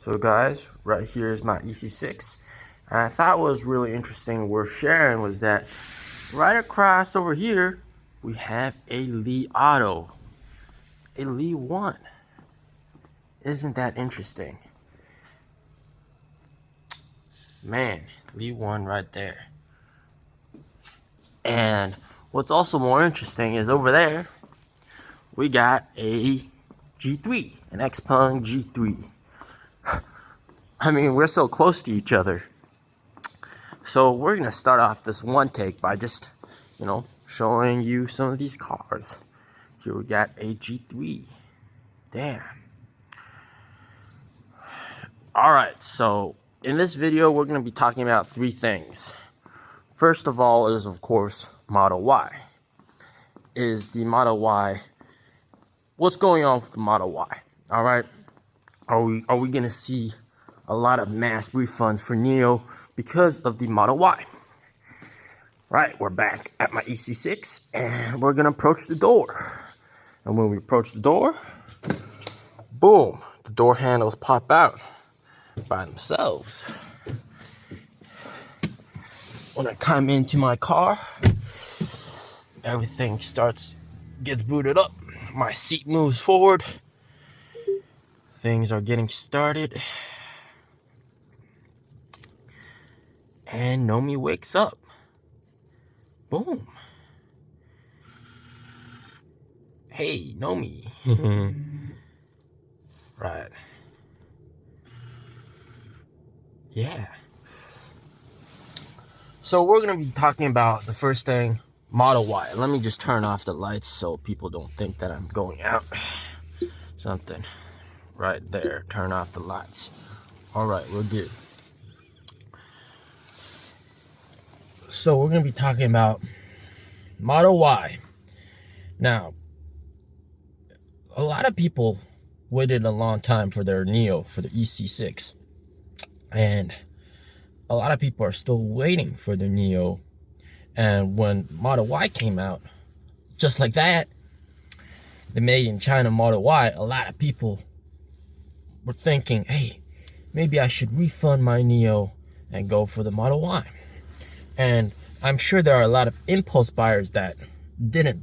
So guys, right here is my EC6. And I thought what was really interesting and worth sharing was that right across over here, we have a Li Auto, a Li One. Isn't that interesting? Man, Li One right there. And what's also more interesting is over there, we got a G3, an Xpeng G3. I mean, we're so close to each other. So we're gonna start off this one take by just, showing you some of these cars. Here we got a G3. Damn. Alright, so in this video, we're gonna be talking about three things. First of all is, of course, Model Y. Is the Model Y, what's going on with the Model Y? Alright, are we gonna see a lot of mass refunds for NIO because of the Model Y? Right, we're back at my EC6 and we're gonna approach the door. And when we approach the door, boom, the door handles pop out by themselves. When I come into my car, everything gets booted up. My seat moves forward. Things are getting started. And Nomi wakes up. Boom. Hey, Nomi. Right. Yeah. So we're going to be talking about the first thing, Model Y. Let me just turn off the lights so people don't think that I'm going out. Something right there. Turn off the lights. All right, we're good. So we're going to be talking about Model Y. Now, a lot of people waited a long time for their NIO, for the EC6. And a lot of people are still waiting for their NIO. And when Model Y came out, just like that, the made in China Model Y, a lot of people were thinking, hey, maybe I should refund my NIO and go for the Model Y. And I'm sure there are a lot of impulse buyers that haven't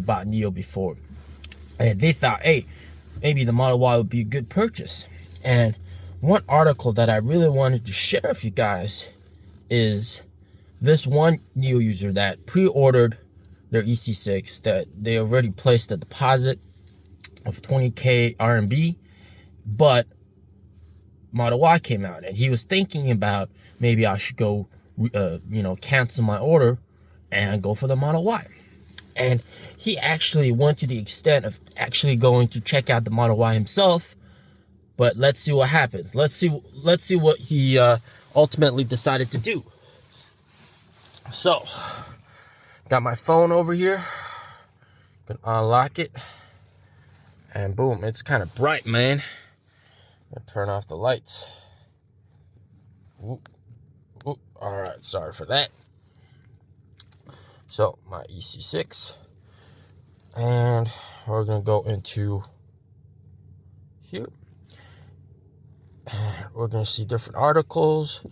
bought NIO before. And they thought, hey, maybe the Model Y would be a good purchase. And one article that I really wanted to share with you guys is this one NIO user that pre-ordered their EC6, that they already placed a deposit of 20K RMB, but Model Y came out and he was thinking about maybe I should go, cancel my order and go for the Model Y. And he actually went to the extent of actually going to check out the Model Y himself. But let's see what happens. Let's see what he ultimately decided to do. So, got my phone over here. Gonna unlock it. And boom, it's kind of bright, man. Gonna turn off the lights. Whoop. All right, sorry for that. So, my EC6. And we're gonna go into here. And we're gonna see different articles.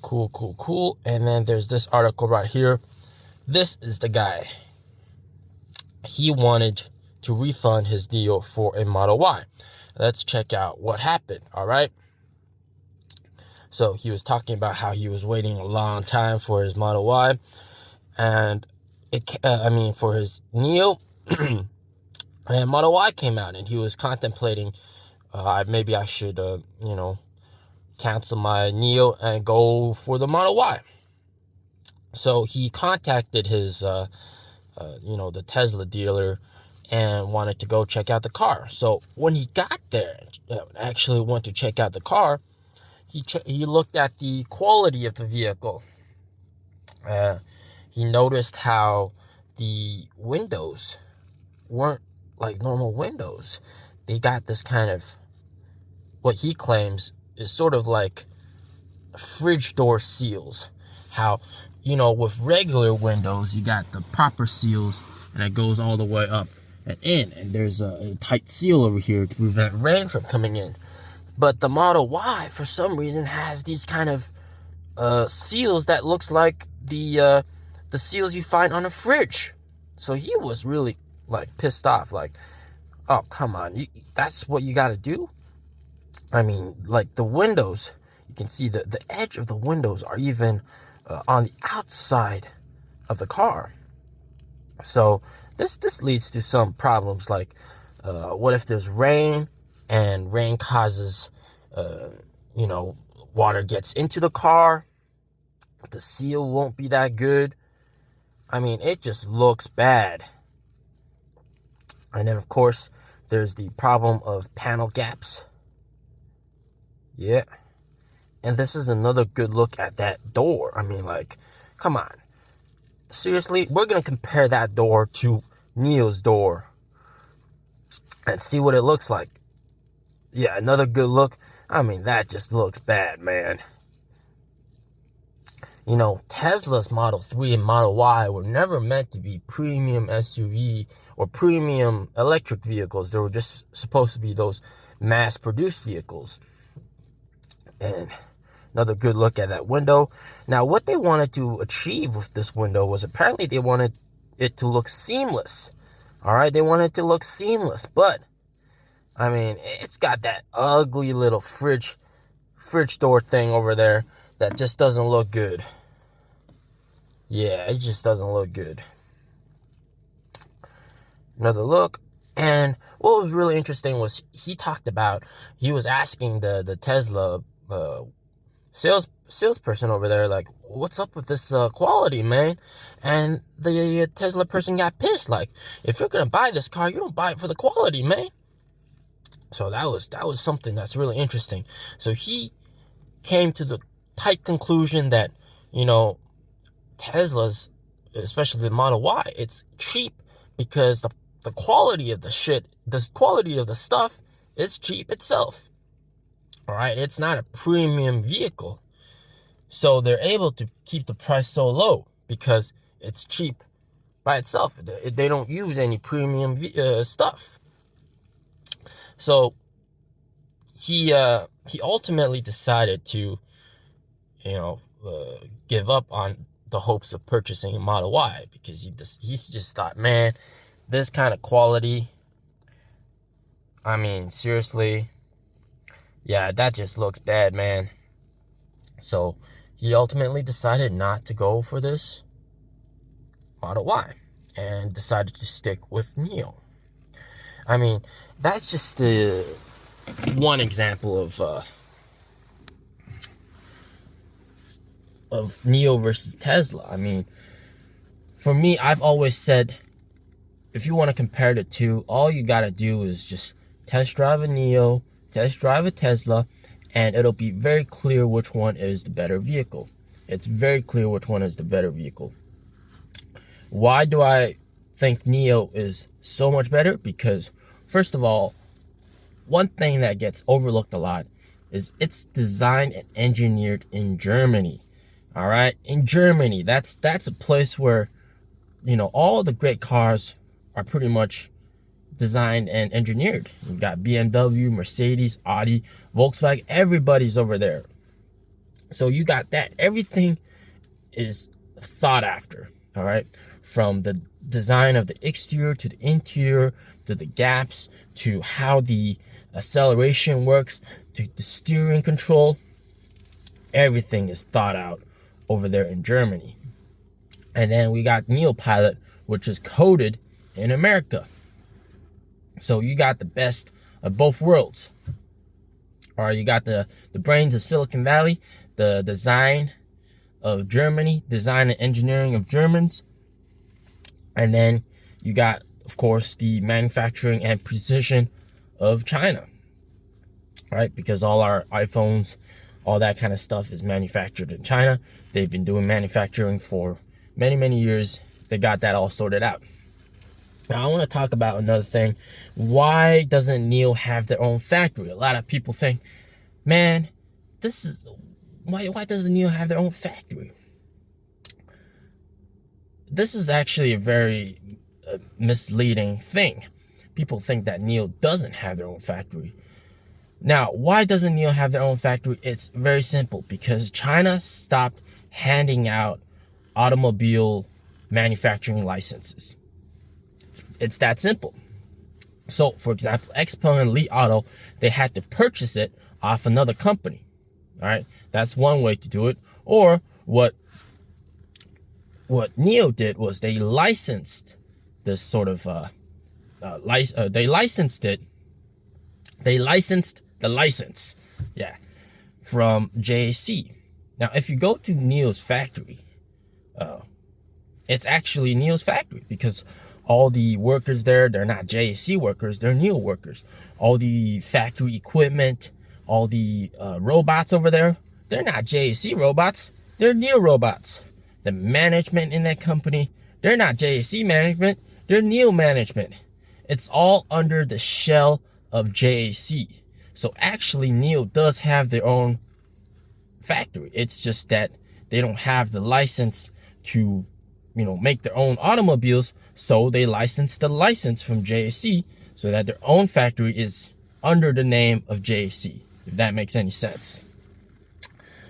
Cool. And then there's this article right here. This is the guy. He wanted to refund his NIO for a Model Y. Let's check out what happened, all right? So he was talking about how he was waiting a long time for his Model Y. And for his NIO. And Model Y came out and he was contemplating, maybe I should, cancel my NIO and go for the Model Y. So he contacted his, the Tesla dealer and wanted to go check out the car. So when he got there, actually went to check out the car, he looked at the quality of the vehicle. He noticed how the windows weren't like normal windows. They got this kind of, what he claims is sort of like fridge door seals. How, with regular windows, you got the proper seals and it goes all the way up. in, and there's a tight seal over here to prevent rain from coming in. But the Model Y, for some reason, has these kind of seals that looks like the seals you find on a fridge. So he was really like pissed off, like, oh, come on, that's what you got to do? I mean, like the windows, you can see the edge of the windows are even on the outside of the car. So this leads to some problems, like what if there's rain and rain causes, water gets into the car, the seal won't be that good. I mean, it just looks bad. And then, of course, there's the problem of panel gaps. Yeah. And this is another good look at that door. I mean, like, come on. Seriously, we're going to compare that door to NIO's door and see what it looks like. Yeah, another good look. I mean, that just looks bad, man. You know, Tesla's Model 3 and Model Y were never meant to be premium SUV or premium electric vehicles. They were just supposed to be those mass-produced vehicles. And another good look at that window. Now, what they wanted to achieve with this window was apparently they wanted it to look seamless. All right, they wanted it to look seamless. But, I mean, it's got that ugly little fridge door thing over there that just doesn't look good. Yeah, it just doesn't look good. Another look. And what was really interesting was he was asking the Tesla salesperson over there, like, what's up with this quality, man? And the Tesla person got pissed, like, if you're gonna buy this car, you don't buy it for the quality, man. So that was something that's really interesting. So he came to the tight conclusion that, you know, Teslas, especially the Model Y, it's cheap because the quality of the quality of the stuff is cheap itself. All right, it's not a premium vehicle. So they're able to keep the price so low because it's cheap by itself. They don't use any premium stuff. So he ultimately decided to, give up on the hopes of purchasing a Model Y because he just thought, man, this kind of quality, I mean, seriously, yeah, that just looks bad, man. So he ultimately decided not to go for this Model Y and decided to stick with NIO. I mean, that's just one example of NIO versus Tesla. I mean, for me, I've always said, if you want to compare the two, all you got to do is just test drive a NIO, test drive a Tesla, and it'll be very clear which one is the better vehicle. It's very clear which one is the better vehicle. Why do I think NIO is so much better? Because, first of all, one thing that gets overlooked a lot is it's designed and engineered in Germany. All right, in Germany, that's a place where, all the great cars are pretty much designed and engineered. You've got BMW, Mercedes, Audi, Volkswagen, everybody's over there. So you got that. Everything is thought after, all right? From the design of the exterior to the interior, to the gaps, to how the acceleration works, to the steering control. Everything is thought out over there in Germany. And then we got NIO Pilot, which is coded in America. So you got the best of both worlds. Or you got the brains of Silicon Valley, the design of Germany, design and engineering of Germans. And then you got, of course, the manufacturing and precision of China. Right? Because all our iPhones, all that kind of stuff is manufactured in China. They've been doing manufacturing for many, many years. They got that all sorted out. Now, I want to talk about another thing. Why doesn't NIO have their own factory? A lot of people think, man, why doesn't NIO have their own factory? This is actually a very misleading thing. people think that NIO doesn't have their own factory. Now, why doesn't NIO have their own factory? It's very simple, because China stopped handing out automobile manufacturing licenses. It's that simple. So, for example, XPeng and Li Auto, they had to purchase it off another company. All right, that's one way to do it. Or what NIO did was they licensed this sort of they licensed the license, yeah, from JAC. Now, if you go to NIO's factory, it's actually NIO's factory, because all the workers there, they're not JAC workers, they're NIO workers. All the factory equipment, all the robots over there, they're not JAC robots, they're NIO robots. The management in that company, they're not JAC management, they're NIO management. It's all under the shell of JAC. So actually, NIO does have their own factory. It's just that they don't have the license to, make their own automobiles. So they license the license from JAC so that their own factory is under the name of JAC, if that makes any sense.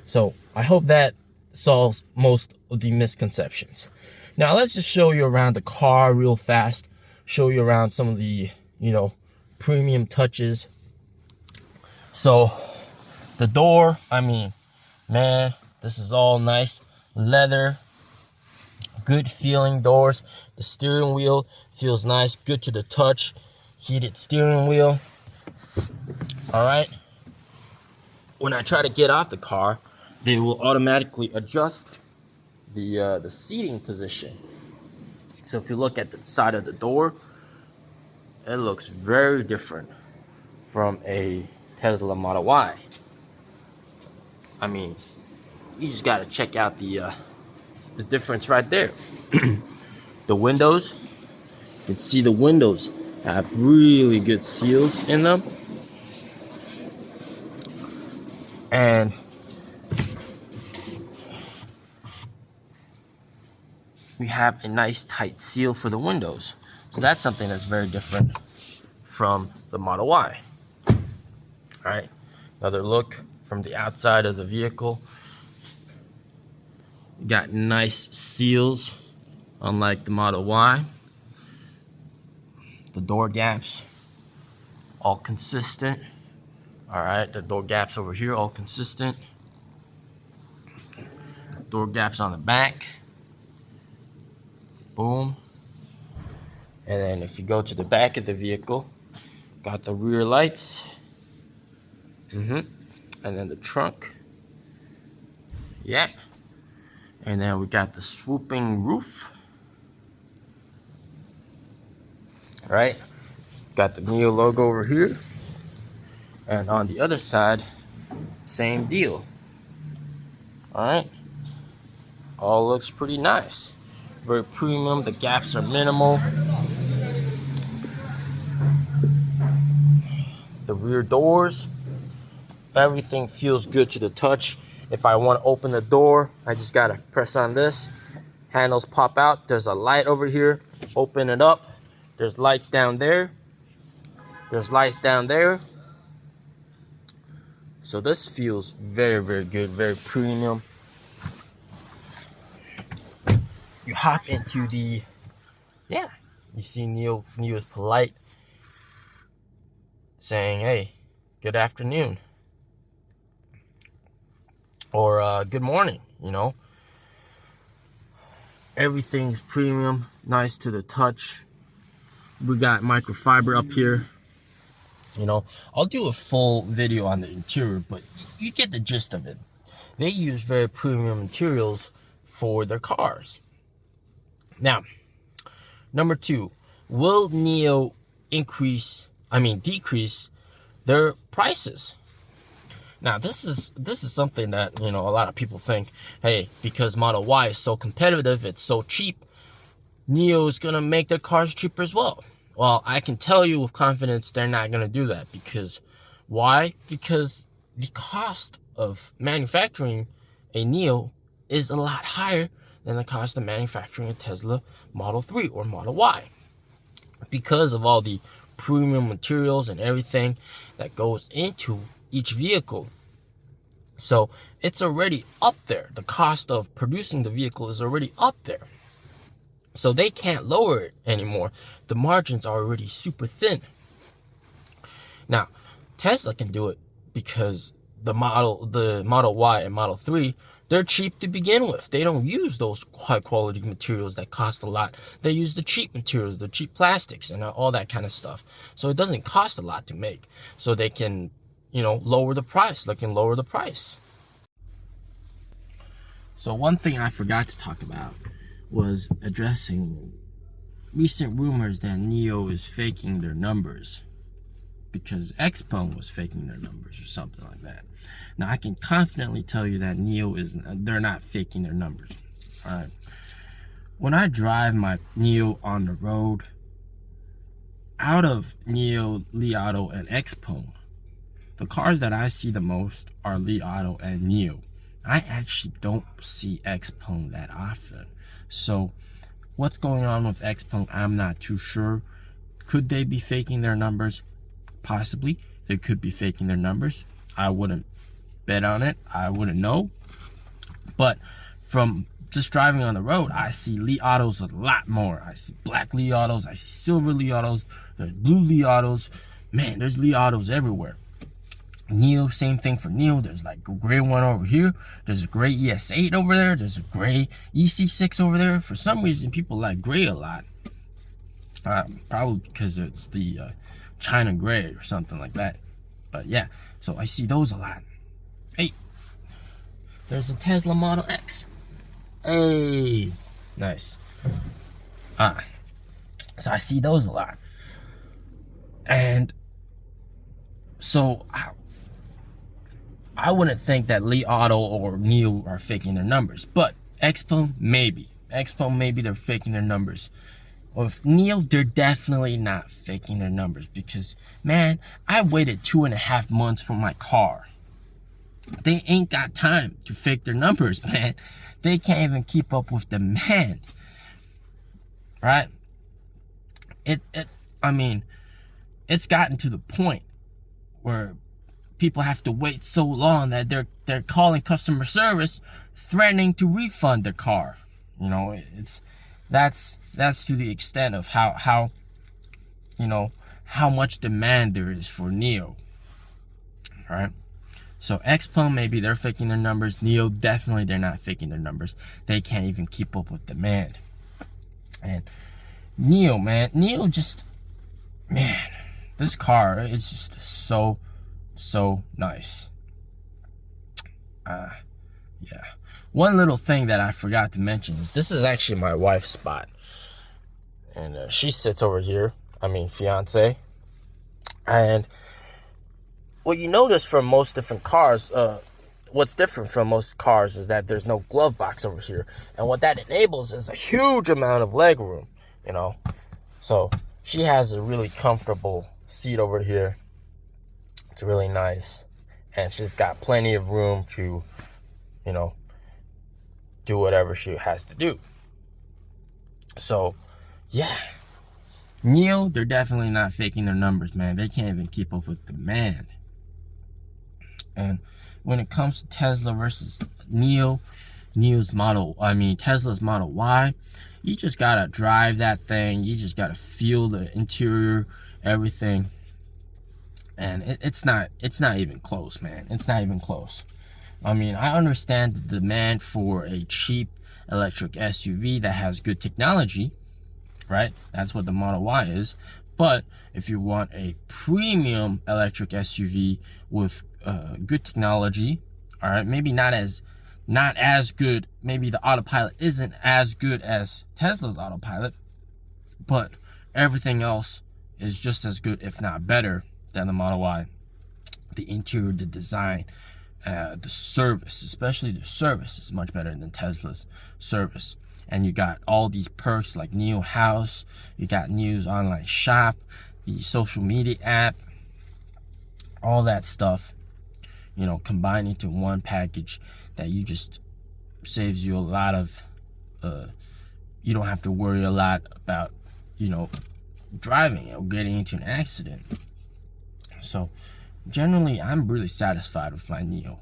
So I hope that solves most of the misconceptions. Now let's just show you around the car real fast, show you around some of the, premium touches. So the door, man, this is all nice leather, good feeling doors. The steering wheel feels nice, good to the touch, heated steering wheel. All right, when I try to get off the car, they will automatically adjust the seating position. So if you look at the side of the door, it looks very different from a Tesla Model Y. You just gotta check out the difference right there. The windows, you can see the windows have really good seals in them, and we have a nice tight seal for the windows. So that's something that's very different from the Model Y. All right, another look from the outside of the vehicle. You got nice seals, unlike the Model Y. The door gaps, all consistent. All right, the door gaps over here, all consistent. Door gaps on the back. Boom. And then if you go to the back of the vehicle, got the rear lights. And then the trunk. Yeah. And then we got the swooping roof. All right. Got the NIO logo over here. And on the other side, same deal. All right. All looks pretty nice. Very premium. The gaps are minimal. The rear doors, everything feels good to the touch. If I want to open the door, I just gotta press on this. Handles pop out. There's a light over here. Open it up. There's lights down there. There's lights down there. So this feels very, very good, very premium. You hop into the, you see NIO is polite, saying, hey, good afternoon, or good morning, Everything's premium, nice to the touch. We got microfiber up here. I'll do a full video on the interior, but you get the gist of it. They use very premium materials for their cars. Now, number 2, will NIO decrease their prices? Now, this is something that, a lot of people think, hey, because Model Y is so competitive, it's so cheap, NIO is going to make their cars cheaper as well. Well, I can tell you with confidence they're not going to do that. Because why? Because the cost of manufacturing a NIO is a lot higher than the cost of manufacturing a Tesla Model 3 or Model Y. Because of all the premium materials and everything that goes into each vehicle. So it's already up there. The cost of producing the vehicle is already up there. So they can't lower it anymore. The margins are already super thin. Now, Tesla can do it because the Model Y and Model 3, they're cheap to begin with. They don't use those high quality materials that cost a lot. They use the cheap materials, the cheap plastics and all that kind of stuff. So it doesn't cost a lot to make. So they can, lower the price. They can lower the price. So one thing I forgot to talk about was addressing recent rumors that NIO is faking their numbers because Xpeng was faking their numbers or something like that. Now I can confidently tell you that they're not faking their numbers. All right. When I drive my NIO on the road, out of NIO, Li Auto, and Xpeng, the cars that I see the most are Li Auto and NIO. I actually don't see Xpeng that often. So what's going on with Xpeng, I'm not too sure. Could they be faking their numbers? Possibly. They could be faking their numbers. I wouldn't bet on it. I wouldn't know. But from just driving on the road, I see Li Autos a lot more. I see black Li Autos. I see silver Li Autos. There's blue Li Autos. Man, there's Li Autos everywhere. NIO, same thing for NIO. There's like a gray one over here. There's a gray ES8 over there. There's a gray EC6 over there. For some reason, people like gray a lot. Probably because it's the China gray or something like that. But yeah, so I see those a lot. Hey, there's a Tesla Model X. Hey, nice. So I see those a lot. And so I wouldn't think that Li Auto or NIO are faking their numbers, but Xpeng maybe. They're faking their numbers. With NIO, they're definitely not faking their numbers because, man, I waited 2.5 months for my car. They ain't got time to fake their numbers, man. They can't even keep up with demand, right? I mean, it's gotten to the point where people have to wait so long that they're calling customer service, threatening to refund their car. That's to the extent of how much demand there is for NIO. All right. So Xpeng, maybe they're faking their numbers. NIO, definitely they're not faking their numbers. They can't even keep up with demand. And NIO, this car is just so nice. Yeah. One little thing that I forgot to mention is this is actually my wife's spot. And she sits over here. Fiance. And what you notice from most different cars, what's different from most cars is that there's no glove box over here. And what that enables is a huge amount of leg room, So she has a really comfortable seat over here. It's really nice. And she's got plenty of room to, do whatever she has to do. So, yeah. NIO, they're definitely not faking their numbers, man. They can't even keep up with demand. And when it comes to Tesla versus Tesla's Model Y, you just gotta drive that thing. You just gotta feel the interior, everything. And it's not even close, man. It's not even close. I understand the demand for a cheap electric SUV that has good technology, right? That's what the Model Y is. But if you want a premium electric SUV with good technology, all right, maybe not as good. Maybe the autopilot isn't as good as Tesla's autopilot, but everything else is just as good, if not better, than the Model Y. The interior, the design, the service, especially the service, is much better than Tesla's service. And you got all these perks like NIO House, you got NIO's online shop, the social media app, all that stuff, combined into one package that you just saves you a lot of, you don't have to worry a lot about, driving or getting into an accident. So generally, I'm really satisfied with my NIO.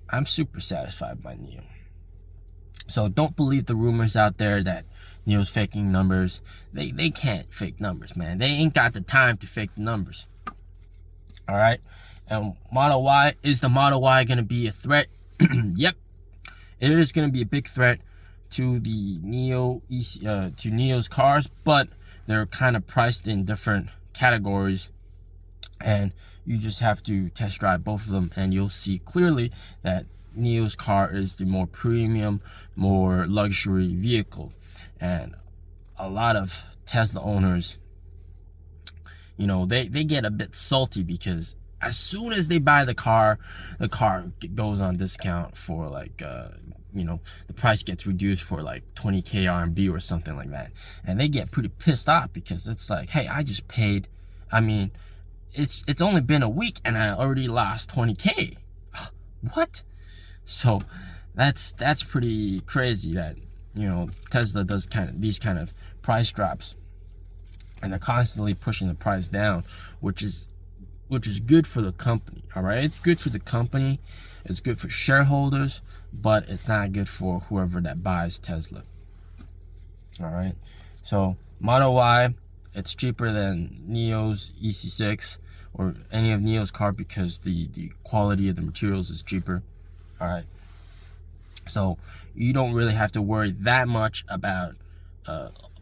I'm super satisfied with my NIO. So don't believe the rumors out there that NIO's faking numbers. They can't fake numbers, man. They ain't got the time to fake the numbers. All right. And Model Y, is the Model Y going to be a threat? Yep. It is going to be a big threat to the NIO to NIO's cars, but they're kind of priced in different categories, and you just have to test drive both of them, and you'll see clearly that NIO's car is the more premium, more luxury vehicle. And a lot of Tesla owners, you know, they get a bit salty because as soon as they buy the car goes on discount for like you know, the price gets reduced for like 20k RMB or something like that, and they get pretty pissed off because it's like, hey, I just paid, I mean, it's only been a week and I already lost 20k. What? So that's pretty crazy that, you know, Tesla does these kind of price drops, and they're constantly pushing the price down, which is good for the company. All right, it's good for the company, it's good for shareholders, but it's not good for whoever that buys Tesla. All right, so Model Y, it's cheaper than NIO's EC6 or any of NIO's car because the quality of the materials is cheaper. All right, so you don't really have to worry that much about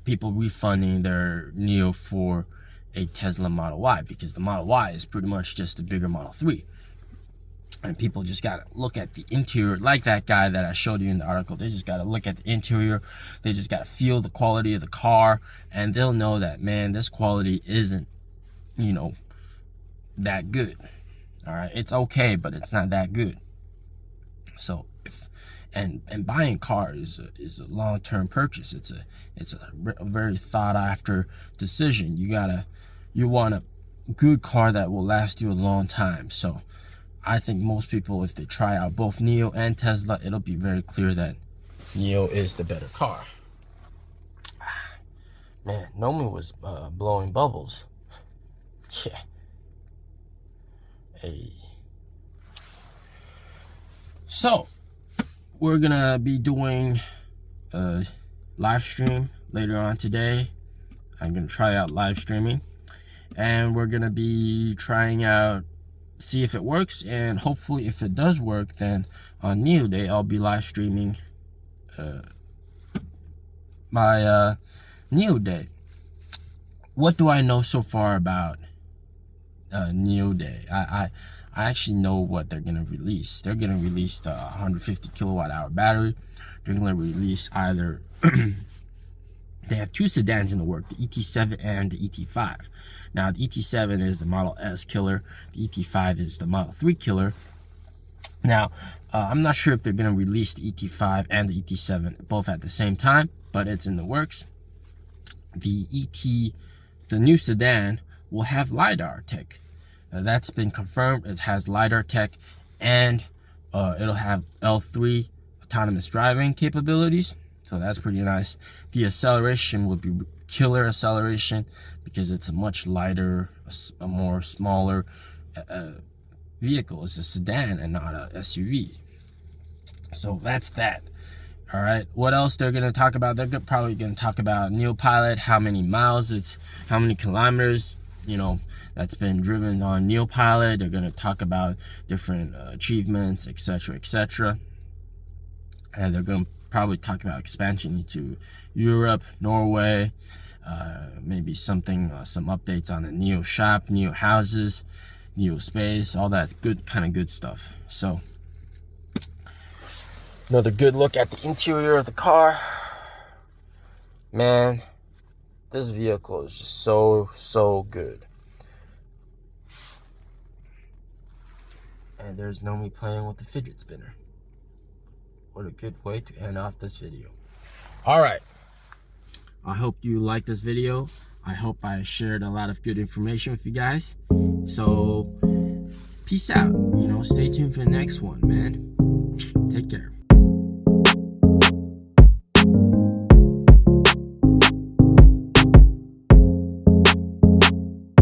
people refunding their NIO for a Tesla Model Y, because the Model Y is pretty much just a bigger Model 3. And people just gotta look at the interior, like that guy that I showed you in the article. They just gotta look at the interior, they just gotta feel the quality of the car, and they'll know that, man, this quality isn't, you know, that good. All right, it's okay, but it's not that good. So and buying a car is a long-term purchase. It's a very thought after decision. You want a good car that will last you a long time. So I think most people, if they try out both NIO and Tesla, it'll be very clear that NIO is the better car. Man, Nomi was blowing bubbles. Yeah. Hey. So we're gonna be doing a live stream later on today. I'm gonna try out live streaming, and we're gonna be trying out, see if it works, and hopefully if it does work, then on NIO Day I'll be live streaming my NIO Day. What do I know so far about NIO Day? I actually know what they're gonna release. They're gonna release the 150 kilowatt hour battery. They're gonna release either they have two sedans in the work, the ET7 and the ET5. Now the ET7 is the Model S killer, the ET5 is the Model 3 killer. Now I'm not sure if they're gonna release the ET5 and the ET7 both at the same time, but it's in the works. The new sedan will have LiDAR tech. That's been confirmed. It has LiDAR tech, and it'll have L3 autonomous driving capabilities, so that's pretty nice. The acceleration will be killer acceleration because it's a much lighter, a more smaller vehicle. It's a sedan and not a SUV. So that's that. All right, what else they're gonna talk about? They're probably gonna talk about NIO Pilot, how many miles it's, how many kilometers, you know, that's been driven on NIO Pilot. They're gonna talk about different achievements, etc., etc. And they're gonna probably talk about expansion into Europe, Norway, maybe something, some updates on the NIO shop, NIO houses, NIO space, all that good stuff. So another good look at the interior of the car. Man, this vehicle is just so good. And there's Nomi playing with the fidget spinner. What a good way to end off this video. All right, I hope you liked this video. I hope I shared a lot of good information with you guys. So peace out, you know, stay tuned for the next one, man. Take care.